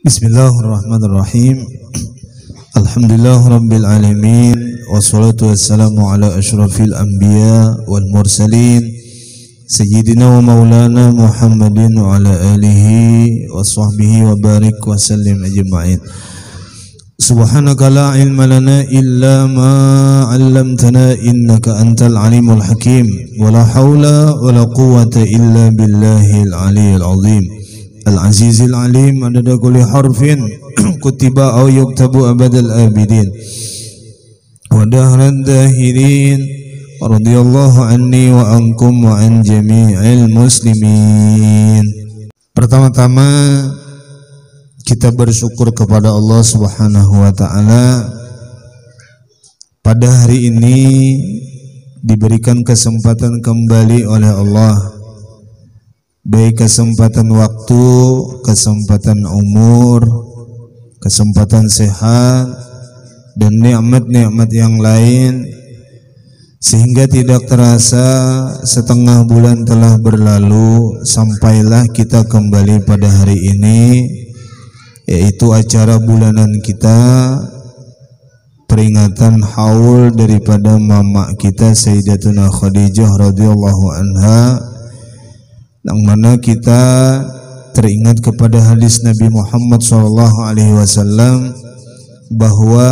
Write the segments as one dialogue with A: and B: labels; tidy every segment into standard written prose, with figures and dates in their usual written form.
A: Bismillahirrahmanirrahim. Alhamdulillah rabbil alamin, wassalatu wassalamu ala asyrafil anbiya wal mursalin sayyidina wa maulana Muhammadin wa ala alihi wa sahbihi wa barik wa sallim ajma'in. Subhanaka la ilma lana illa ma 'allamtana innaka antal alimul hakim, wa la haula wa la quwwata illa billahil aliyyil azim. Al-Azizil Alim adada kulli harfin kutiba aw yuktabu abadal abidin wa dahran dahirin radhiyallahu anni wa ankum wa an jami'il muslimin. Pertama-tama kita bersyukur kepada Allah Subhanahu wa taala pada hari ini diberikan kesempatan kembali oleh Allah, baik kesempatan waktu, kesempatan umur, kesempatan sehat, dan nikmat-nikmat yang lain, sehingga tidak terasa setengah bulan telah berlalu sampailah kita kembali pada hari ini, yaitu acara bulanan kita, peringatan haul daripada mama kita Sayyidatuna Khadijah radhiyallahu anha, yang mana kita teringat kepada hadis Nabi Muhammad SAW bahwa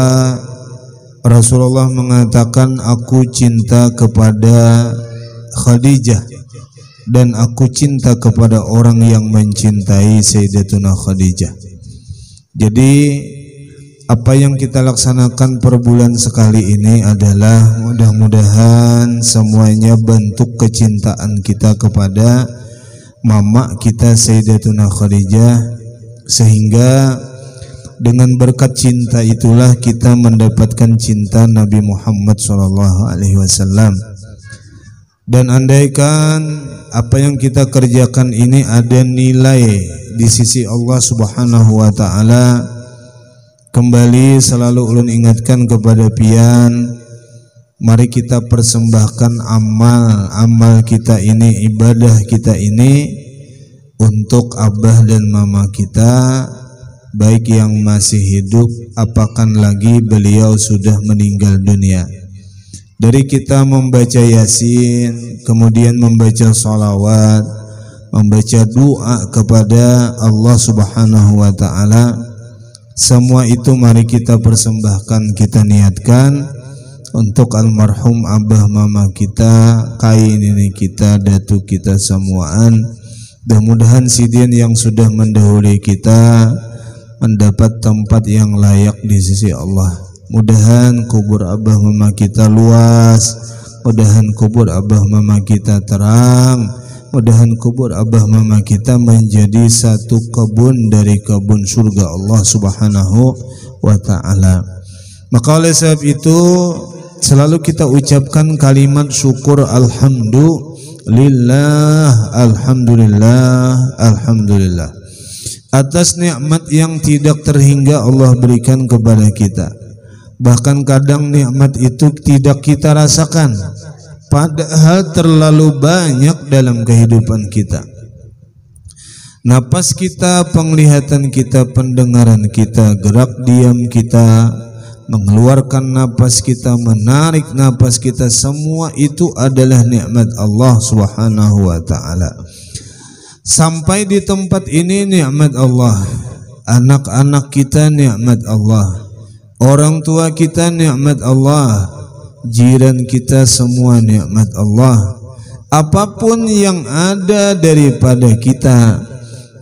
A: Rasulullah mengatakan, aku cinta kepada Khadijah dan aku cinta kepada orang yang mencintai Sayyidatuna Khadijah. Jadi apa yang kita laksanakan per bulan sekali ini adalah mudah-mudahan semuanya bentuk kecintaan kita kepada mama kita Sayyidatuna Khadijah, sehingga dengan berkat cinta itulah kita mendapatkan cinta Nabi Muhammad SAW. Dan andaikan apa yang kita kerjakan ini ada nilai di sisi Allah Subhanahu wa taala, kembali selalu ulun ingatkan kepada pian, mari kita persembahkan amal kita ini, ibadah kita ini untuk abah dan mama kita, baik yang masih hidup apakan lagi beliau sudah meninggal dunia. Dari kita membaca Yasin, kemudian membaca salawat, membaca doa kepada Allah Subhanahu wa taala, semua itu mari kita persembahkan, kita niatkan untuk almarhum abah mama kita, kai nenek kita, datuk kita semuaan. Mudah-mudahan sidin yang sudah mendahului kita mendapat tempat yang layak di sisi Allah. Mudahan kubur abah mama kita luas, mudahan kubur abah mama kita terang, mudahan kubur abah mama kita menjadi satu kebun dari kebun surga Allah Subhanahu wa ta'ala. Maka oleh sebab itu selalu kita ucapkan kalimat syukur, alhamdulillah, alhamdulillah, alhamdulillah, atas nikmat yang tidak terhingga Allah berikan kepada kita. Bahkan kadang nikmat itu tidak kita rasakan, padahal terlalu banyak dalam kehidupan kita. Napas kita, penglihatan kita, pendengaran kita, gerak diam kita, mengeluarkan napas kita, menarik napas kita, semua itu adalah nikmat Allah Subhanahu wa taala. Sampai di tempat ini nikmat Allah, anak-anak kita nikmat Allah, orang tua kita nikmat Allah, jiran kita semua nikmat Allah. Apapun yang ada daripada kita,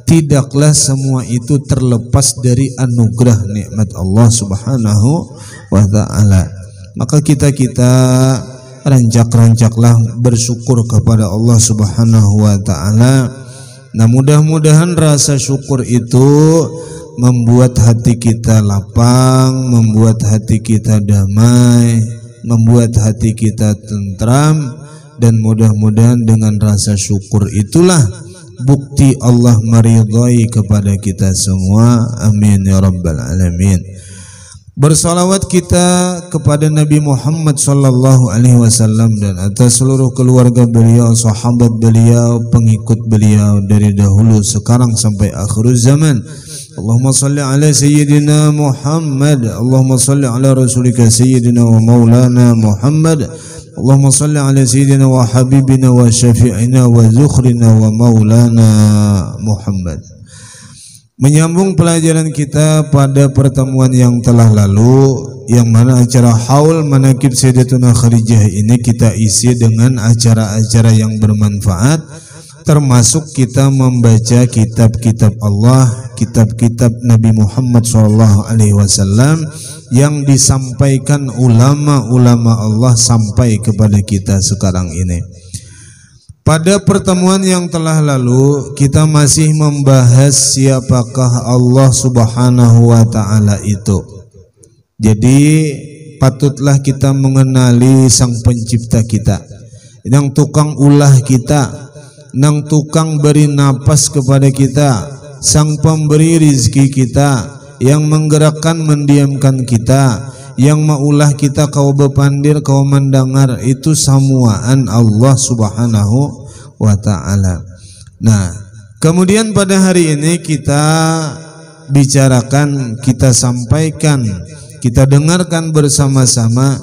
A: tidaklah semua itu terlepas dari anugerah nikmat Allah Subhanahu wa ta'ala. Maka kita rancak-rancaklah bersyukur kepada Allah Subhanahu wa ta'ala. Nah, mudah-mudahan rasa syukur itu membuat hati kita lapang, membuat hati kita damai, membuat hati kita tentram, dan mudah-mudahan dengan rasa syukur itulah bukti Allah meridhai kepada kita semua. Amin ya rabbal alamin. Bersalawat kita kepada Nabi Muhammad sallallahu alaihi wasallam dan atas seluruh keluarga beliau, sahabat beliau, pengikut beliau dari dahulu sekarang sampai akhir zaman, Allahumma salli ala sayyidina Muhammad. Allahumma salli ala rasulika sayyidina wa maulana Muhammad. Allahumma salli ala sayyidina wa habibina wa syafi'ina wa zukhrina wa maulana Muhammad. Menyambung pelajaran kita pada pertemuan yang telah lalu, yang mana acara haul manaqib Sayyidatuna Khadijah ini kita isi dengan acara-acara yang bermanfaat, termasuk kita membaca kitab-kitab Allah, kitab-kitab Nabi Muhammad SAW yang disampaikan ulama-ulama Allah sampai kepada kita sekarang ini. Pada pertemuan yang telah lalu kita masih membahas siapakah Allah Subhanahu wa Ta'ala itu. Jadi patutlah kita mengenali Sang Pencipta kita, yang tukang ulah kita, yang tukang beri napas kepada kita, Sang Pemberi rizki kita, yang menggerakkan mendiamkan kita, yang maulah kita kau bepandir kau mendengar, itu samuaan Allah Subhanahu wa Ta'ala. Nah, kemudian pada hari ini kita bicarakan, kita sampaikan, kita dengarkan bersama-sama,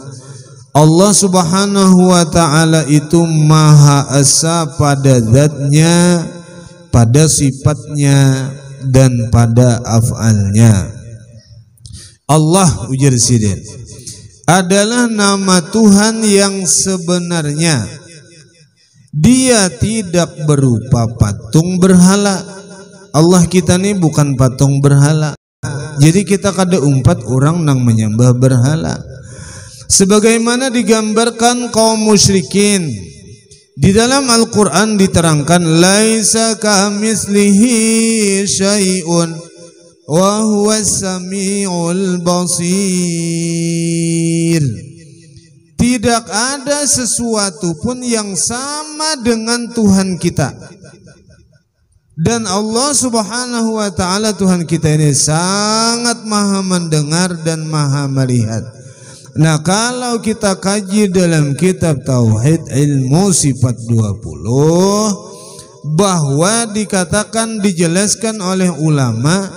A: Allah Subhanahu wa Ta'ala itu Maha Esa pada zatnya, pada sifatnya, dan pada af'alnya. Allah, ujar Sidin, adalah nama Tuhan yang sebenarnya. Dia tidak berupa patung berhala. Allah kita ini bukan patung berhala. Jadi kita kada umpat orang nang menyembah berhala. Sebagaimana digambarkan kaum musyrikin di dalam Al-Quran diterangkan, laisa kamitslihi syai'un wa huwas samiul basir. Tidak ada sesuatu pun yang sama dengan Tuhan kita. Dan Allah Subhanahu wa Ta'ala Tuhan kita ini sangat maha mendengar dan maha melihat. Nah, kalau kita kaji dalam kitab Tauhid Ilmu Sifat 20, bahwa dikatakan, dijelaskan oleh ulama,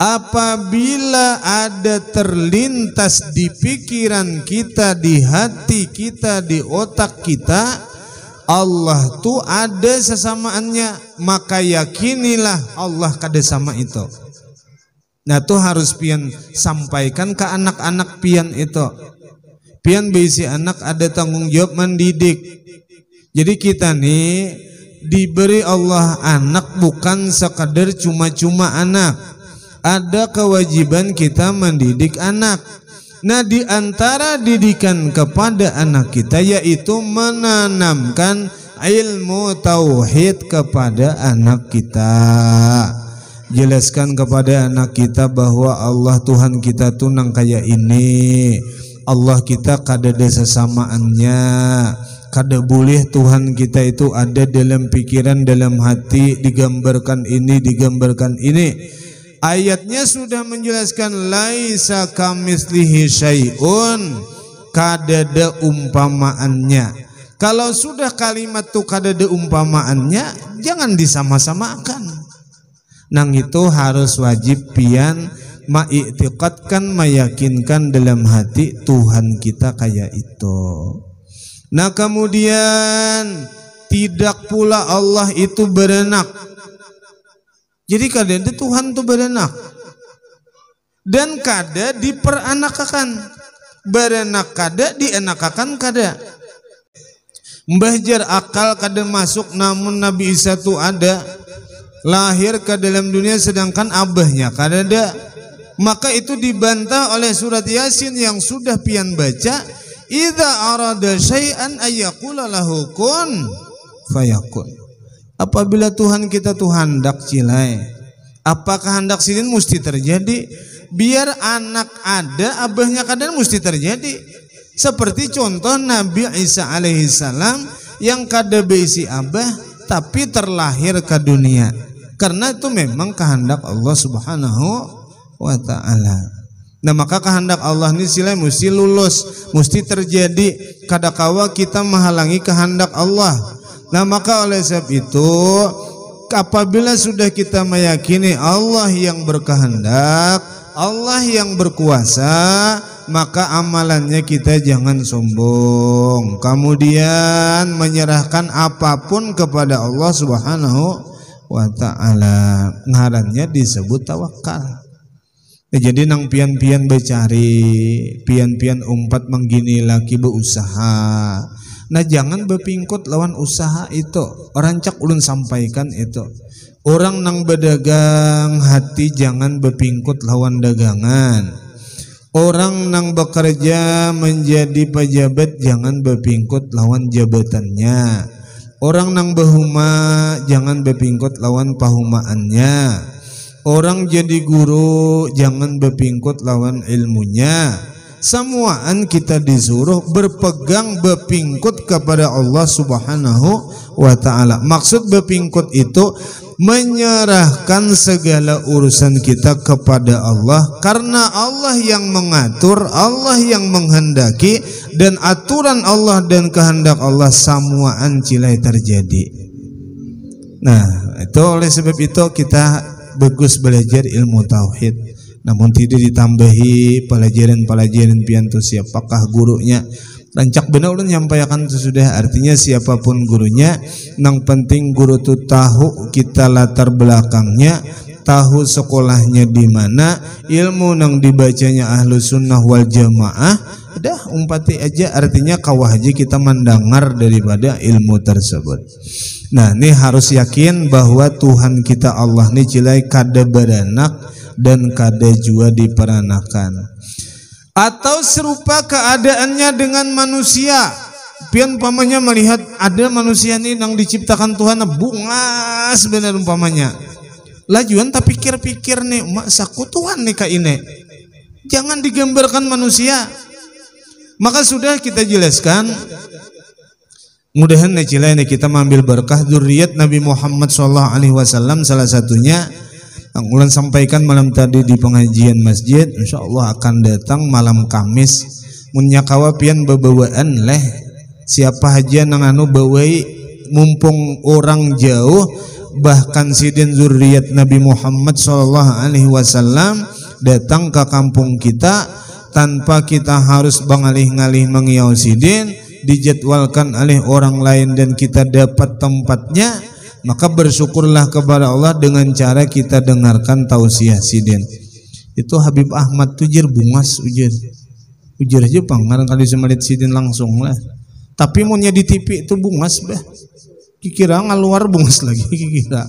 A: apabila ada terlintas di pikiran kita, di hati kita, di otak kita, Allah tuh ada sesamaannya, maka yakinilah Allah kada sama itu. Nah, tuh harus pian sampaikan ke anak-anak pian itu. Pian bisi anak ada tanggung jawab mendidik. Jadi kita nih diberi Allah anak bukan sekadar cuma-cuma anak. Ada kewajiban kita mendidik anak. Nah, di antara didikan kepada anak kita yaitu menanamkan ilmu tauhid kepada anak kita. Jelaskan kepada anak kita bahwa Allah Tuhan kita tuh nang kaya ini. Allah kita kada ada sesamaannya. Kada boleh Tuhan kita itu ada dalam pikiran, dalam hati, digambarkan ini, digambarkan ini. Ayatnya sudah menjelaskan laisa kamitslihi syai'un, kada ada umpamaannya. Kalau sudah kalimat tuh kada ada umpamaannya, jangan disama-samakan. Nang itu harus wajib pian ma'iktiqadkan, meyakinkan dalam hati Tuhan kita kayak itu. Nah, kemudian tidak pula Allah itu berenak. Jadi kada ada Tuhan itu berenak. Dan kada diperanakakan. Berenak kada, dienakakan kada. Mbahjar akal kada masuk, namun Nabi Isa itu ada. Lahir ke dalam dunia sedangkan abahnya kada ada. Maka itu dibantah oleh surat Yasin yang sudah pian baca. Idza arada syai'an ayyaqula lahu kun fayakun. Apabila Tuhan kita tuh hendak cilai, apakah hendak sidin mesti terjadi? Biar anak ada, abahnya kadang mesti terjadi. Seperti contoh Nabi Isa alaihissalam yang kada beisi abah tapi terlahir ke dunia. Karena itu memang kehendak Allah Subhanahu wa Ta'ala. Nah, maka kehendak Allah ini silai mesti lulus, mesti terjadi. Kadakawa kita menghalangi kehendak Allah. Nah, maka oleh sebab itu apabila sudah kita meyakini Allah yang berkehendak, Allah yang berkuasa, maka amalannya kita jangan sombong, kemudian menyerahkan apapun kepada Allah Subhanahu wa ta'ala. Ngarannya disebut tawakal. Jadi nang pian-pian becari, pian-pian umpat menggini laki berusaha. Nah jangan bepingkut lawan usaha itu. Orang cak ulun sampaikan itu. Orang nang berdagang hati jangan bepingkut lawan dagangan. Orang nang bekerja menjadi pejabat jangan bepingkut lawan jabatannya. Orang nang behuma jangan bepingkut lawan pahumaannya. Orang jadi guru jangan bepingkut lawan ilmunya. Semuaan kita disuruh berpegang bepingkut kepada Allah Subhanahu wa ta'ala. Maksud bepingkut itu menyerahkan segala urusan kita kepada Allah, karena Allah yang mengatur, Allah yang menghendaki, dan aturan Allah dan kehendak Allah semuaan cilai terjadi. Nah itu oleh sebab itu kita bagus belajar ilmu tauhid, namun tidak ditambahi pelajaran-pelajaran piantu siapakah gurunya. Rancak benar ulun nyampaikan itu sudah, artinya siapapun gurunya, yang penting guru itu tahu kita latar belakangnya, tahu sekolahnya di mana, ilmu yang dibacanya ahlu sunnah wal jamaah, dah umpati aja, artinya kawah aja kita mendengar daripada ilmu tersebut. Nah ini harus yakin bahwa Tuhan kita Allah ini cilai kada beranak dan kada jua diperanakan, atau serupa keadaannya dengan manusia. Pian umpamanya melihat ada manusia ini yang diciptakan Tuhan bungas benar umpamanya, lajuan tak pikir-pikir nih mak sakutuhan nih kak ini, jangan digambarkan manusia. Maka sudah kita jelaskan, mudahan nih kita mengambil berkah zuriat Nabi Muhammad SAW. Salah satunya yang ulan sampaikan malam tadi di pengajian masjid, insyaallah akan datang malam Kamis. Munyakawa pian bebawaan leh, siapa aja nang anu bawai, mumpung orang jauh, bahkan sidin zuriat Nabi Muhammad SAW datang ke kampung kita tanpa kita harus bangalih-ngalih mengiau sidin, dijadwalkan oleh orang lain dan kita dapat tempatnya, maka bersyukurlah kepada Allah dengan cara kita dengarkan tausiah sidin. Itu Habib Ahmad tujir bungas ujir aja pangarang kali semalit sidin langsung lah, tapi maunya di TV itu bungas bah, kira ngaluar bungas lagi kira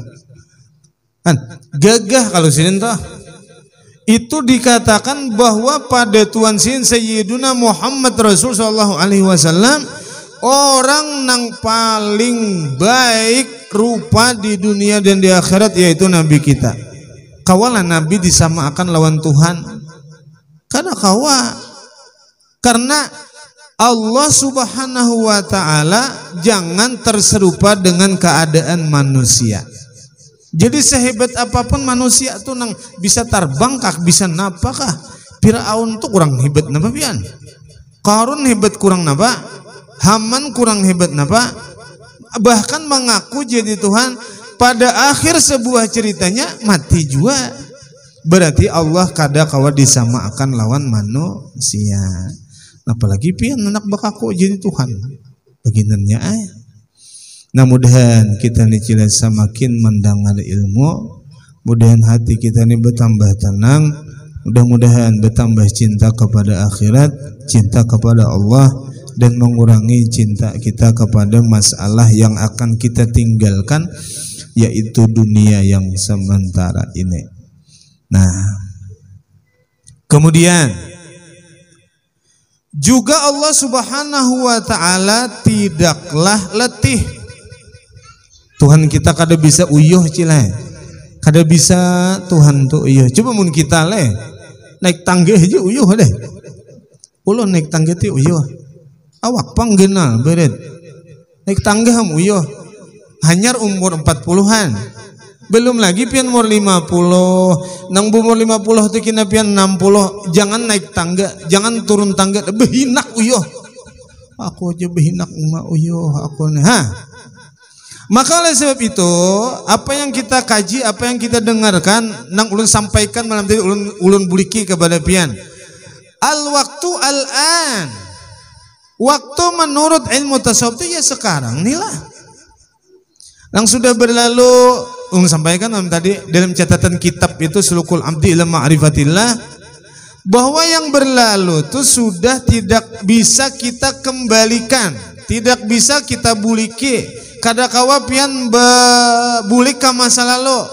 A: kan gagah kalau sidin toh. Itu dikatakan bahwa pada Tuhan sin Sayyiduna Muhammad Rasulullah SAW orang yang paling baik rupa di dunia dan di akhirat, yaitu Nabi kita. Kawalah Nabi disamakan lawan Tuhan, karena Allah Subhanahu wa ta'ala jangan terserupa dengan keadaan manusia. Jadi sehebat apapun manusia tuh nang bisa terbang kah, bisa napa kah? Firaun tuh kurang hebat napa pian? Qarun hebat kurang napa? Haman kurang hebat napa? Bahkan mengaku jadi Tuhan, pada akhir sebuah ceritanya mati juga. Berarti Allah kada kawa disamakan lawan manusia. Apalagi pian anak bakaku jadi Tuhan. Baginannya Nah mudahan kita ni cila semakin mendengar ilmu, mudahan hati kita ni bertambah tenang, mudah-mudahan bertambah cinta kepada akhirat, cinta kepada Allah, dan mengurangi cinta kita kepada masalah yang akan kita tinggalkan, yaitu dunia yang sementara ini. Nah kemudian juga Allah Subhanahu wa ta'ala tidaklah letih. Tuhan kita kada bisa uyuh cilai, kada bisa Tuhan tuh uyuh. Coba mun kita naik tangga aja uyuh deh. Ulun naik tangga ti uyuh, awak panggenal beret. Naik tangga ham uyuh. Hanyar umur 40-an. Belum lagi pian umur 50. Nang umur 50 tu kina pian 60. Jangan naik tangga, jangan turun tangga, behinak uyuh. Aku aja behinak emak uyuh aku nih. Maka oleh sebab itu, apa yang kita kaji, apa yang kita dengarkan, nang ulun sampaikan malam tadi, ulun buliki kepada pian. Al waktu al-an. Waktu menurut ilmu tasawuf itu ya sekarang nih lah. Yang sudah berlalu, ulun sampaikan malam tadi dalam catatan kitab itu Sulukul Abdi ila Ma'rifatillah, bahwa yang berlalu itu sudah tidak bisa kita kembalikan, tidak bisa kita buliki. Kadakawa pian bulik ke masa lalu.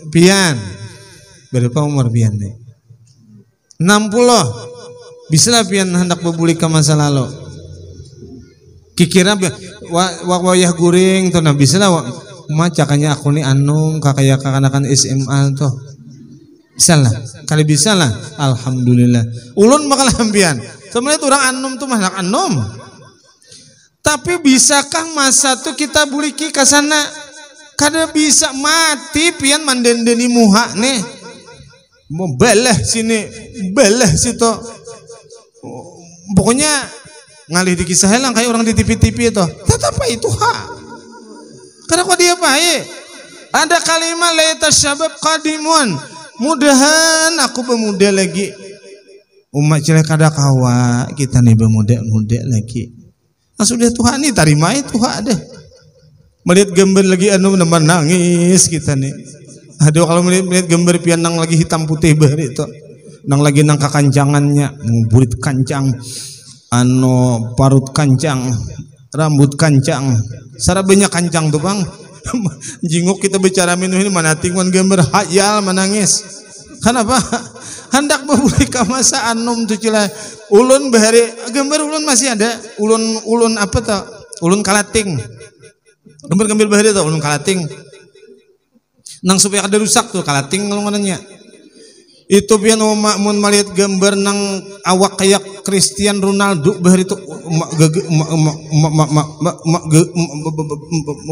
A: Pian berapa umur pian nih? 60. Bisa lah pian hendak berbulik ke masa lalu. Kikira wayah guring tuh, nah bisa lah cakanya aku nih anung kakaya kakanakan SMA tuh. Bisa lah, kali bisa lah. Alhamdulillah. Ulun bakal pian. Sebenarnya orang anum tuh mah anum. Tapi bisakah masa tuh kita buliki ke sana? Kada bisa, mati pian mandendeni muha nih. Mau belah sini, belah situ. Pokoknya ngalih dikisah lang kayak orang di TV-TV itu. Tetap itu hak. Karena kok dia baik. Ada kalimat laita syabab qadimun. Mudahan aku bermuda lagi. Umat cilek kada kawa kita nih bermuda lagi. Nah, sudah Tuhan nih tarima itu ada. Melihat gambar lagi anu nangis kita nih. Aduh kalau melihat gambar pian nang lagi hitam putih bari itu. Nang lagi nang kakancangannya, burit kancang, anu parut kancang, rambut kancang. Sara banyak kancang tuh Bang. Jinguk kita bicara minuh ini mana tingwan gambar hayal menangis. Kenapa? Hendak berbuli ke masa anum tuh cila. Ulun bahari gambar ulun masih ada. Ulun apa tuh? Ulun kalating. Gambar bahari tuh ulun kalating. Nang supaya kada rusak tuh kalating ngalungannya. Itu pian mun malihat gambar nang awak kayak Cristiano Ronaldo bahari tuh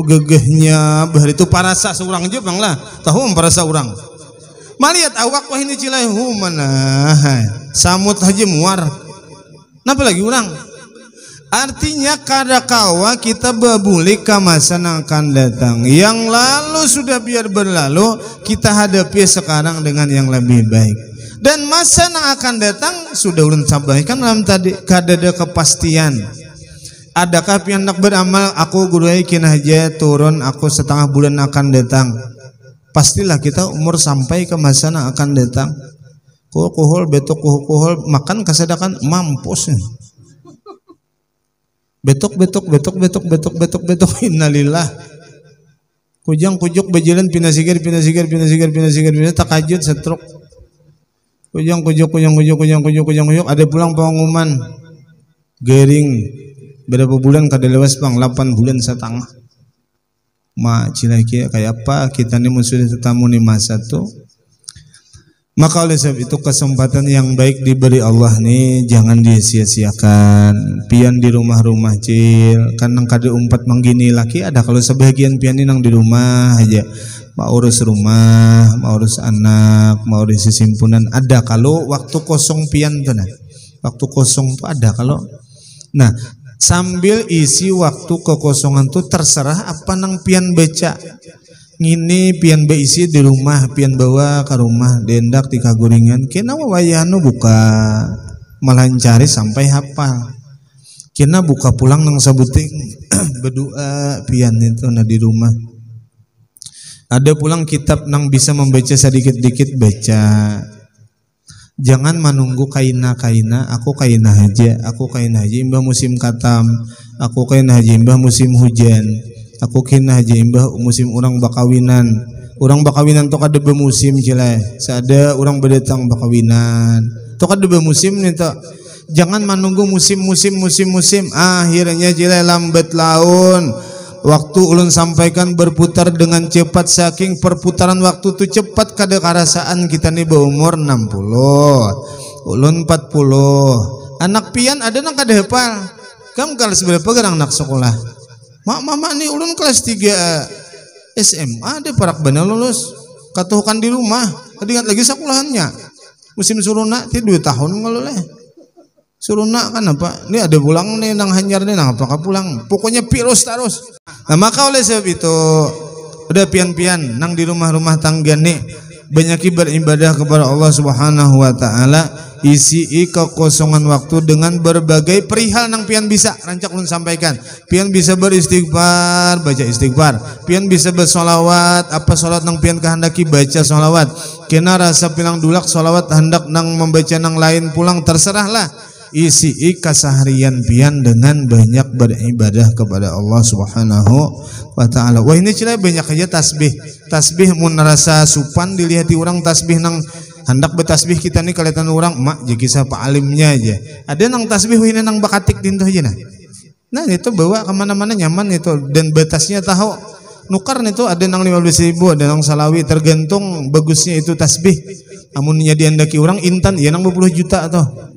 A: gegehnya bahari tuh parasa seorang aja Bang lah. Tahu parasa orang. Malihat awak wah ini cilai mana samut haji muar. Napa lagi orang? Artinya kadakawa kita berbulik ke masa yang akan datang. Yang lalu sudah biar berlalu, kita hadapi sekarang dengan yang lebih baik. Dan masa yang akan datang sudah ulun sampaikan dalam tadi, kada ada kepastian. Adakah pian nak beramal aku guruai kina aja turun aku setengah bulan akan datang. Pastilah kita umur sampai ke masa yang akan datang. Kuhul betok kuhul makan kesadakan mampus. Betok innalillah. Kujang kujuk bejalan pinasigar takajud setruk. Kujang kujuk ada pulang pengumuman gering berapa bulan kada lewas Bang 8 bulan setengah. Ma cilaki kayak apa kita nih sudah tetamu nih masa tuh. Maka oleh sebab itu kesempatan yang baik diberi Allah nih jangan disia-siakan. Pian di rumah-rumah cil kan nang kada umpat manggini laki ada kalau sebagian pian nang di rumah aja mau urus rumah, mau urus anak, mau urus simpunan ada kalau waktu kosong pian tuh nah. Waktu kosong tuh ada kalau nah sambil isi waktu kekosongan tuh terserah apa nang pian baca. Ngini pian beisi di rumah, pian bawa ke rumah, dendak di kaguringan. Kena wayahnu buka melancari sampai hafal. Kena buka pulang nang sabuting berdoa pian itu na di rumah. Ada pulang kitab nang bisa membaca sedikit-dikit baca. Jangan menunggu kaina, aku kaina aja imbah musim katam, aku kaina aja imbah musim hujan, aku kaina aja imbah musim orang bakawinan to kada bemusim cila, seada orang berdatang bakawinan, to kada bemusim nih to. Jangan menunggu musim, akhirnya cila lambat laun. Waktu ulun sampaikan berputar dengan cepat saking perputaran waktu tu cepat kada karasaan kita nih berumur 60 ulun 40 anak pian ada nang kada hafal kam kelas berapa gerang anak sekolah mama nih ulun kelas 3 SMA ada parak bener lulus katuhukan di rumah kada ingat lagi sekolahannya musim suruna ti 2 tahun ngaloleh Suruna kan apa? Ini ada pulang nih nang hanyar nih nang apakah pulang? Pokoknya pirus terus. Nah maka oleh sebab itu udah pian-pian nang di rumah-rumah tangga nih banyak beribadah kepada Allah Subhanahu wa taala, isi kekosongan waktu dengan berbagai perihal nang pian bisa rancak ulun sampaikan. Pian bisa beristighfar, baca istighfar. Pian bisa bersolawat, apa solat nang pian kehendaki baca solawat. Kena rasa pilang dulak solawat hendak nang membaca nang lain pulang terserahlah. Isi keseharian pian dengan banyak beribadah kepada Allah Subhanahu wa taala. Wah ini cila banyak aja tasbih. Tasbih mun rasa supan dilihati orang tasbih nang hendak bertasbih kita nih kelihatan orang mak jadi siapa alimnya aja. Ada nang tasbih ini nang bakatik dintuh aja nah. Nah itu bawa kemana-mana nyaman itu dan batasnya tahu. Nukar itu ada nang 15.000, ada nang salawi tergantung bagusnya itu tasbih. Amunnya diandaki orang intan ya nang 20 juta tuh.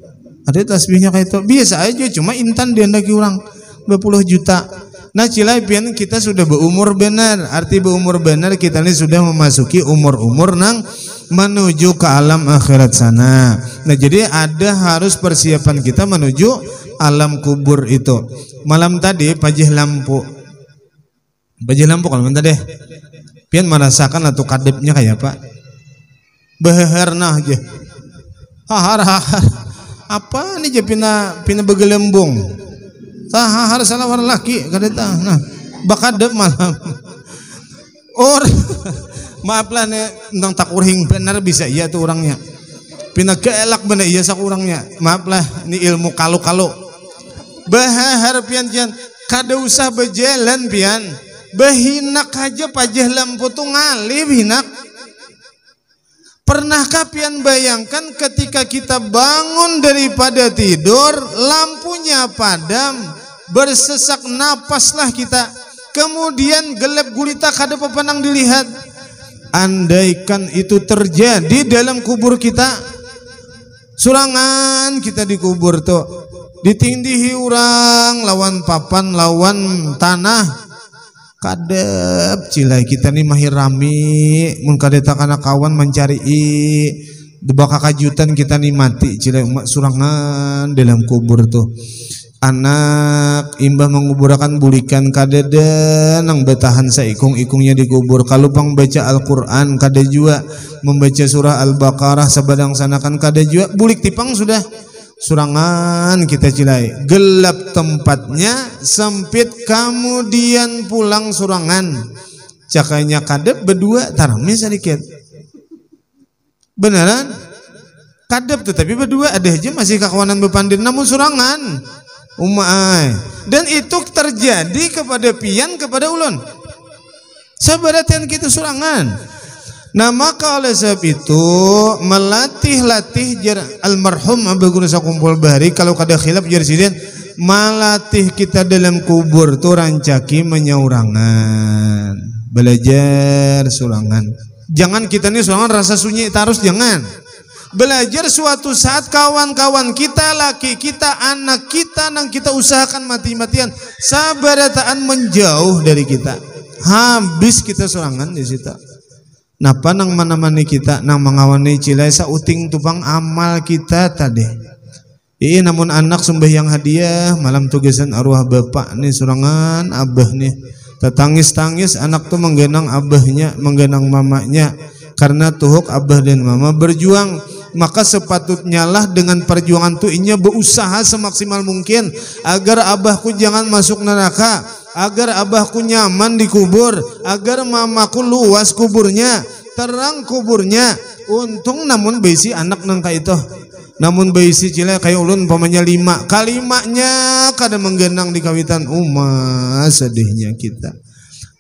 A: Ada tasbihnya kayak itu biasa aja cuma intan diandaki orang 20 juta. Nah cilai pian kita sudah berumur benar. Arti berumur benar kita ini sudah memasuki umur-umur nang menuju ke alam akhirat sana. Nah jadi ada harus persiapan kita menuju alam kubur itu. Malam tadi pajih lampu kalau minta deh pian merasakan atau kadepnya kayak apa beherna aja hahar apa nih je pina begelembung sahar salah war laki kadeta nah bakadep malam or maaf lah nih tentang takurhing benar bisa iya tuh orangnya pina keelak bener iya sak orangnya maaf lah ini ilmu kalau bahar pian kada usah berjalan pian behinak aja pajah lampu tuh ngalih hinak. Pernahkah pian bayangkan ketika kita bangun daripada tidur lampunya padam bersesak napaslah kita kemudian gelap gulita kada pepanang dilihat. Andaikan itu terjadi dalam kubur kita surangan kita dikubur tuh ditindihi orang lawan papan lawan tanah kadep cilai kita nih mahir rami mun kadeta kana kawan mencari debaka kajutan kita nih mati cilai umat surangan dalam kubur tuh anak imbah menguburakan bulikan kadeda nang betahan saikung-ikungnya dikubur kalau pang baca Al-Quran kada jua membaca surah Al-Baqarah sabadang sanakan kada jua bulik tipang sudah surangan kita cilai gelap tempatnya sempit kemudian pulang surangan cakanya kadep berdua tarami sedikit beneran kadep tetapi berdua ada aja masih kakawanan bepandir namun surangan umai dan itu terjadi kepada pian kepada ulun sabaratan kita surangan. Nah maka oleh sebab itu melatih-latih almarhum Abah Guru Sakumpul Bahari kalau kada khilaf jersiden melatih kita dalam kubur tuh rancaki menyaurangan belajar surangan. Jangan kita nih surangan rasa sunyi terus jangan. Belajar suatu saat kawan-kawan kita laki kita anak kita nang kita usahakan mati-matian sabarataan menjauh dari kita habis kita surangan di situ. Napa nang mana-mani kita nang mengawani cilai sauting tupang amal kita tadi. Namun anak sembahyang hadiah malam tugasan arwah bapak nih surangan abah nih. Tetangis-tangis anak tuh menggenang abahnya, menggenang mamanya karena tuhuk abah dan mama berjuang. Maka sepatutnya lah dengan perjuangan tuh inya berusaha semaksimal mungkin agar abahku jangan masuk neraka, agar abahku nyaman di kubur, agar mamaku luas kuburnya, terang kuburnya. Untung namun besi anak nangka itu, namun besi cile kayak ulun pamannya 5 kalimanya kada menggenang di kawitan sedihnya kita.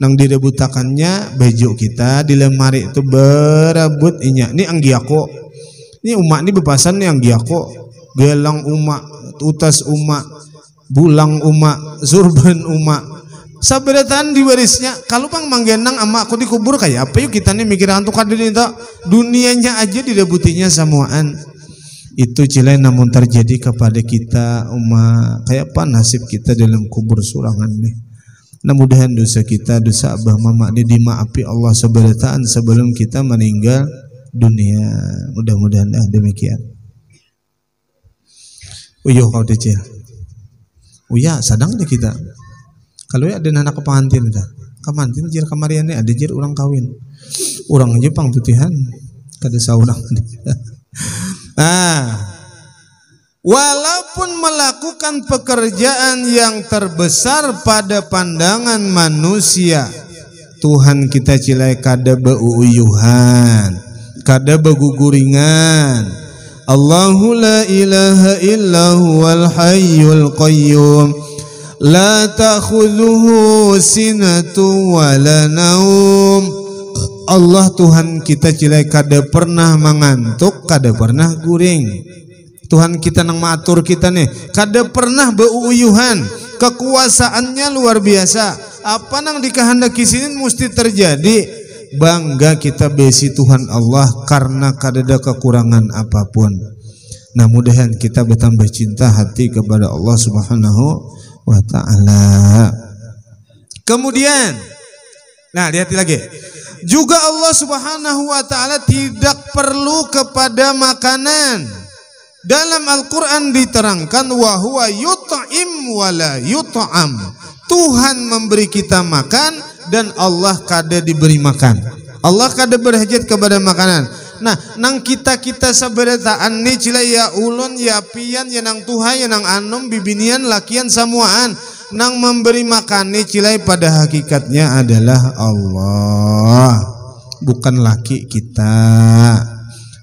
A: Nang direbutakannya baju kita di lemari itu berebut inya. Ini anggiako. Ini umak ini bepasan nih anggiako. Gelang umak, utas umak, bulang umak, surban umak. Saberatan di warisnya. Kalau pang manggenang ama aku dikubur kayak apa yuk kita nih mikiran tuh kadir itu dunianya aja direbutinya samuaan. Itu cilai namun terjadi kepada kita umat kayak apa nasib kita dalam kubur surangan nih. Nah mudahan dosa kita, dosa abah mama ini dimaafi Allah seberataan sebelum kita meninggal dunia. Mudah-mudahan demikian. Uyuh kau decil. Uya sadang deh kita. Kalau ya ada anak ke pengantin dah. Kemantin jir kamariannya ada jir orang kawin. Orang Jepang tutihan kada saurang. Nah, walaupun melakukan pekerjaan yang terbesar pada pandangan manusia, Tuhan kita cilai kada beuyuhan, kada beguguringan. Allahu la ilaha illa huwal hayyul qayyum la ta'khudhuhu sinatu wala naum. Allah Tuhan kita cilai kada pernah mengantuk, kada pernah guring. Tuhan kita nang matur kita nih kada pernah beuyuhan, kekuasaannya luar biasa. Apa nang dikehendaki sini mesti terjadi. Bangga kita besi Tuhan Allah karena kada ada kekurangan apapun. Nah, mudahan kita bertambah cinta hati kepada Allah Subhanahu wa taala. Kemudian, nah lihat lagi. Juga Allah Subhanahu wa taala tidak perlu kepada makanan. Dalam Al-Qur'an diterangkan wa huwa yut'im wa la yut'am. Tuhan memberi kita makan dan Allah kada diberi makan. Allah kada berhajat kepada makanan. Nah, nang kita sabarataan ni cilai ya ulun ya pian ya nang Tuhan ya nang anom bibinian lakian samuaan. Nang memberi makan ni cilai pada hakikatnya adalah Allah, bukan laki kita,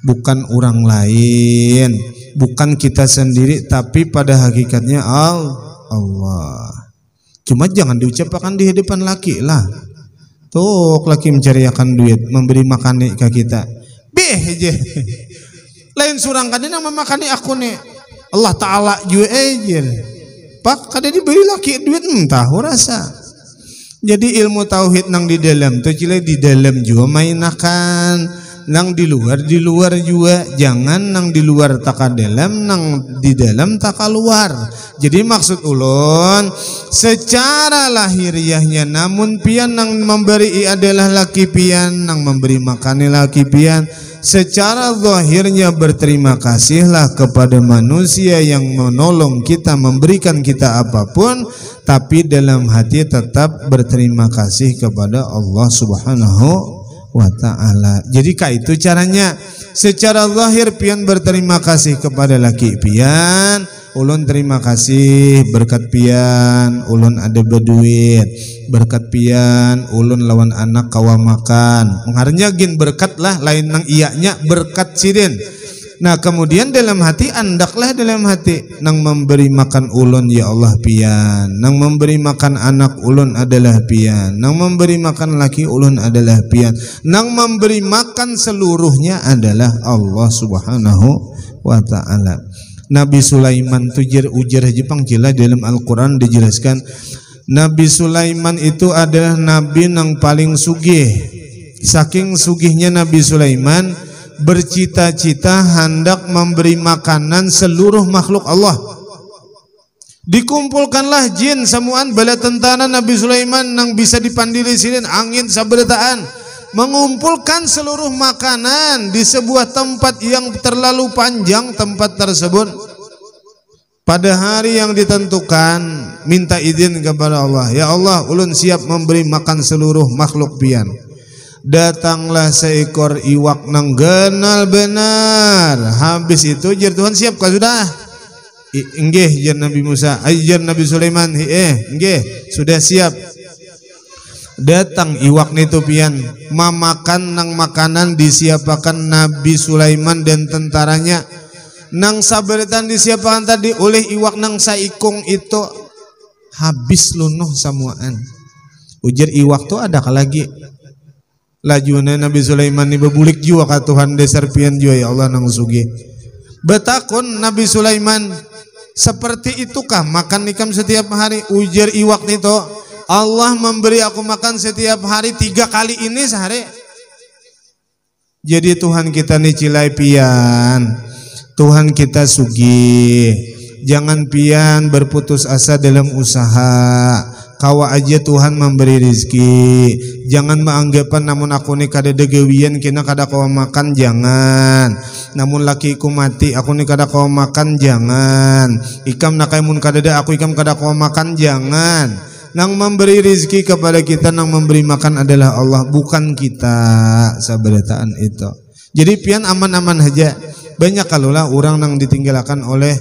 A: bukan orang lain, bukan kita sendiri, tapi pada hakikatnya Allah. Cuma jangan diucapkan di hadapan laki lah. Tuh laki mencariakan duit, memberi makan ke kita. Beh aja. Lain surang kan nama makani aku nih. Allah Ta'ala juga aja. Pak kada diberi laki duit tahu rasa. Jadi ilmu tauhid nang di dalam tuh cilai di dalam juga mainakan. Nang di luar juga, jangan nang di luar taka dalam, nang di dalam taka luar. Jadi maksud ulun secara lahiriahnya, namun pian nang memberi adalah laki pian, nang memberi makan laki pian. Secara zahirnya berterima kasihlah kepada manusia yang menolong kita, memberikan kita apapun, tapi dalam hati tetap berterima kasih kepada Allah Subhanahu wa ta'ala. Jadi itu caranya. Secara zahir pian berterima kasih kepada laki pian, ulun terima kasih berkat pian ulun ada berduit, berkat pian ulun lawan anak kawa makan. Mengarnya gin berkat lah, lain nang iyanya berkat sidin. Nah, kemudian dalam hati andaklah dalam hati nang memberi makan ulun ya Allah pian, nang memberi makan anak ulun adalah pian, nang memberi makan laki ulun adalah pian, nang memberi makan seluruhnya adalah Allah Subhanahu wa ta'ala. Nabi Sulaiman tujar ujar Jepang cila dalam Al-Quran dijelaskan Nabi Sulaiman itu adalah nabi nang paling sugih. Saking sugihnya Nabi Sulaiman bercita-cita hendak memberi makanan seluruh makhluk Allah. Dikumpulkanlah jin semuaan bala tentara Nabi Sulaiman nang bisa dipandiri silin angin sabarataan, mengumpulkan seluruh makanan di sebuah tempat yang terlalu panjang. Tempat tersebut pada hari yang ditentukan minta izin kepada Allah, ya Allah ulun siap memberi makan seluruh makhluk pian. Datanglah seekor iwak nang genal benar. Habis itu jar Tuhan siap kah sudah? Enggih jar Nabi Musa, jar Nabi Sulaiman, enggih sudah siap. Datang iwak nitu pian, mamakan nang makanan disiapakan Nabi Sulaiman dan tentaranya. Nang sabaritan disiapakan tadi oleh iwak nang saikung itu habis lunuh samuaan. Ujar iwak tu ada lagi. Lajuna Nabi Sulaiman ni bebulik jua ka Tuhan dasar pian jua ya Allah nang sugi. Betakun Nabi Sulaiman, seperti itukah makan ikam setiap hari? Ujar iwak nito, Allah memberi aku makan setiap hari 3 kali ini sehari. Jadi Tuhan kita ni cilai pian, Tuhan kita sugi. Jangan pian berputus asa dalam usaha. kawa aja Tuhan memberi rizki. Jangan menganggapan namun aku nih kada degewian kena kada kawa makan, jangan. Namun lakiku mati aku nih kada kawa makan, jangan. Ikam nakai mun kada ada aku ikam kada kawa makan, jangan. Nang memberi rizki kepada kita, nang memberi makan adalah Allah, bukan kita. Sabarataan itu. Jadi pian aman-aman aja. Banyak kalulah orang nang ditinggalkan oleh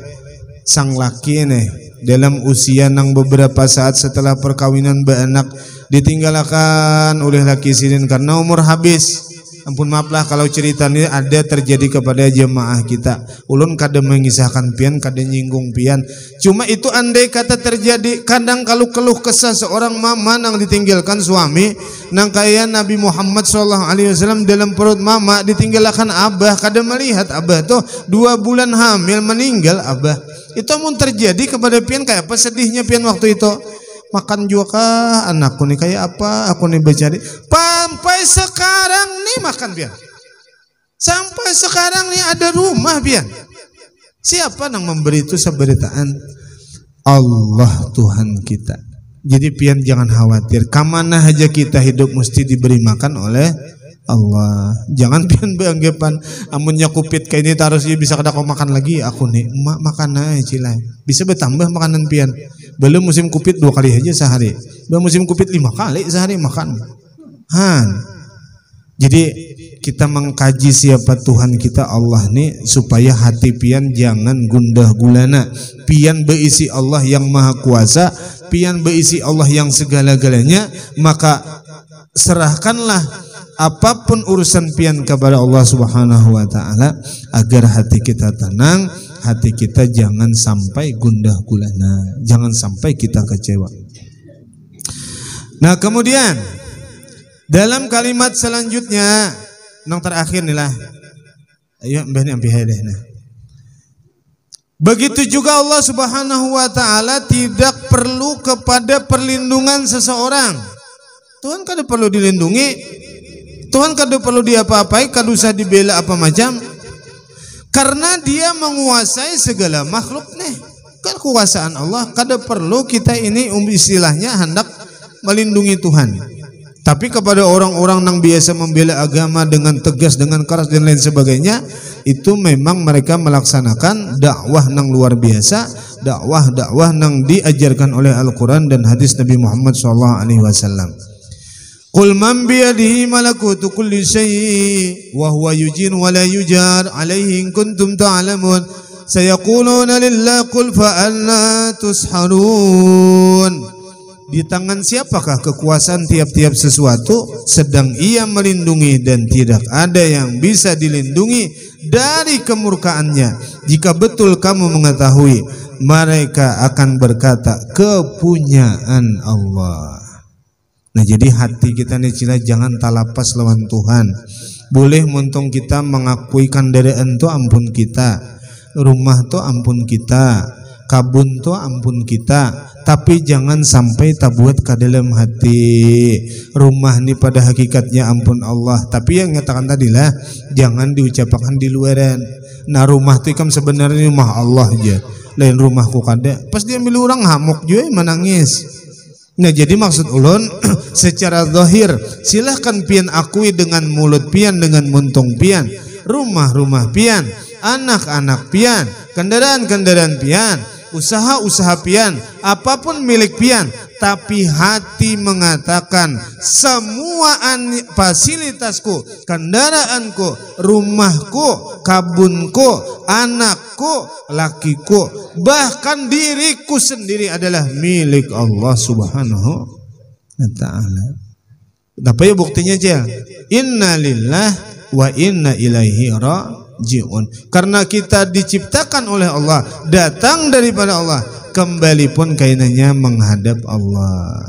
A: sang laki nih dalam usia nang beberapa saat setelah perkawinan beranak, ditinggalkan oleh laki sidin karena umur habis. Ampun maaf lah kalau cerita ini ada terjadi kepada jemaah kita. Ulun kada mengisahkan pian, kada nyinggung pian. Cuma itu andai kata terjadi, kadang kalau keluh kesah seorang mama nang ditinggalkan suami, nang kaya Nabi Muhammad SAW dalam perut mama ditinggalkan abah, kada melihat abah tuh 2 bulan hamil meninggal abah. Itu mun terjadi kepada pian kayak apa sedihnya pian waktu itu. Makan juga kah anakku nih kayak apa, aku nih bercari sampai sekarang nih makan pian, sampai sekarang nih ada rumah pian. Siapa yang memberi itu seberitaan? Allah Tuhan kita. Jadi pian jangan khawatir, kamana aja kita hidup mesti diberi makan oleh Allah. Jangan pian beranggapan amunnya kupit kayak ini taruh sih bisa kada kau makan lagi, aku nih emak makan aja cilai. Bisa bertambah makanan pian. Belum musim kupit 2 kali aja sehari, belum musim kupit 5 kali sehari makan. Jadi kita mengkaji siapa Tuhan kita Allah nih supaya hati pian jangan gundah gulana. Pian berisi Allah yang maha kuasa, pian berisi Allah yang segala-galanya, maka serahkanlah apapun urusan pian kepada Allah Subhanahu wa taala agar hati kita tenang, hati kita jangan sampai gundah gulana, jangan sampai kita kecewa. Nah, kemudian dalam kalimat selanjutnya yang terakhir nih lah. Ayo mbah ni ampi deh nah. Begitu juga Allah Subhanahu wa taala tidak perlu kepada perlindungan seseorang. Tuhan kada perlu dilindungi. Tuhan kada perlu diapa-apai, kada usah dibela apa macam. Karena dia menguasai segala makhluk nih. Kekuasaan Allah kada perlu kita ini istilahnya hendak melindungi Tuhan. Tapi kepada orang-orang yang biasa membela agama dengan tegas, dengan keras dan lain sebagainya, itu memang mereka melaksanakan dakwah yang luar biasa, dakwah yang diajarkan oleh Al-Quran dan hadis Nabi Muhammad SAW. Qul man biyadihi malakutu kulli syai' wa huwa yujin wa la yujar alaihi in kuntum ta'lamun sayaquluna lillahi qul fa anna tusharun. Di tangan siapakah kekuasaan tiap-tiap sesuatu, sedang ia melindungi dan tidak ada yang bisa dilindungi dari kemurkaannya. Jika betul kamu mengetahui, mereka akan berkata kepunyaan Allah. Nah, jadi hati kita nih cila jangan talapas lawan Tuhan. Boleh muntung kita mengakui kandaraan tu ampun kita, rumah tu ampun kita, kabun tu ampun kita, tapi jangan sampai tabuat ke dalam hati. Rumah ni pada hakikatnya ampun Allah, tapi yang nyatakan tadi lah jangan diucapkan di luaran. Nah, rumah tu kan sebenarnya rumah Allah aja, lain rumahku kada. Pas dia ambil orang hamuk juga menangis. Nah, jadi maksud ulun secara zahir silahkan pian akui dengan mulut pian, dengan muntung pian, rumah-rumah pian, anak-anak pian, kendaraan-kendaraan pian, usaha-usaha pian, apapun milik pian, tapi hati mengatakan semua fasilitasku, kendaraanku, rumahku, kabunku, anakku, lakiku, bahkan diriku sendiri adalah milik Allah Subhanahu wa ta'ala. Apa ya buktinya aja? Inna lillah wa inna ilaihi raji'un. Karena kita diciptakan oleh Allah, datang daripada Allah, kembali pun kainanya menghadap Allah.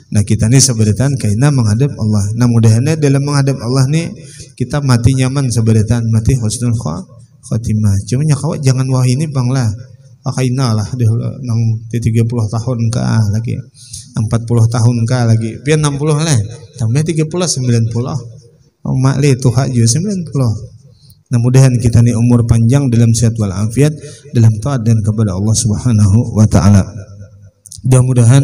A: Nah, kita ni sebenarnya kaina menghadap Allah. Nah, mudah-mudahan dalam menghadap Allah ni kita mati nyaman sebenarnya, mati husnul khatimah. Cuma nyakawat jangan wah ini banglah. Kaina lah nang 30 tahun ke lagi. 40 tahun ke lagi. Pian 60 lah. Tambah 30 90. Mak le tu hak je 90. Nah, mudahan kita ni umur panjang dalam sehat wal afiat, dalam taat dan kepada Allah Subhanahu wa taala. Mudah-mudahan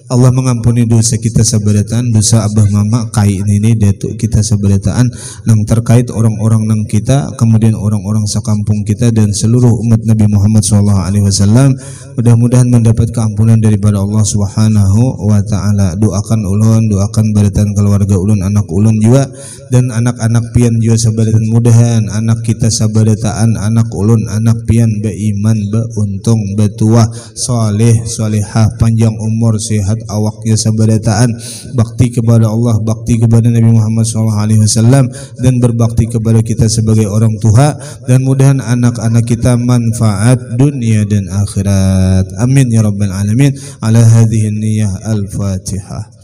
A: Allah mengampuni dosa kita sabarataan, dosa abah mama kai ini datuk kita sabarataan nang terkait orang-orang nang kita, kemudian orang-orang sekampung kita dan seluruh umat Nabi Muhammad SAW. Mudah-mudahan mendapat keampunan daripada Allah Subhanahu wa taala. Doakan ulun, doakan baratan keluarga ulun, anak ulun juga dan anak-anak pian juga sabarataan. Mudahan anak kita sabarataan, anak ulun, anak pian beriman, beuntung, betuah, saleh, salihah, panjang umur, sehat awaknya sabarataan, bakti kepada Allah, bakti kepada Nabi Muhammad SAW dan berbakti kepada kita sebagai orang tua, dan mudahan anak-anak kita manfaat dunia dan akhirat. Amin ya rabbal alamin. Ala hadhihi niyyah al-Fatihah.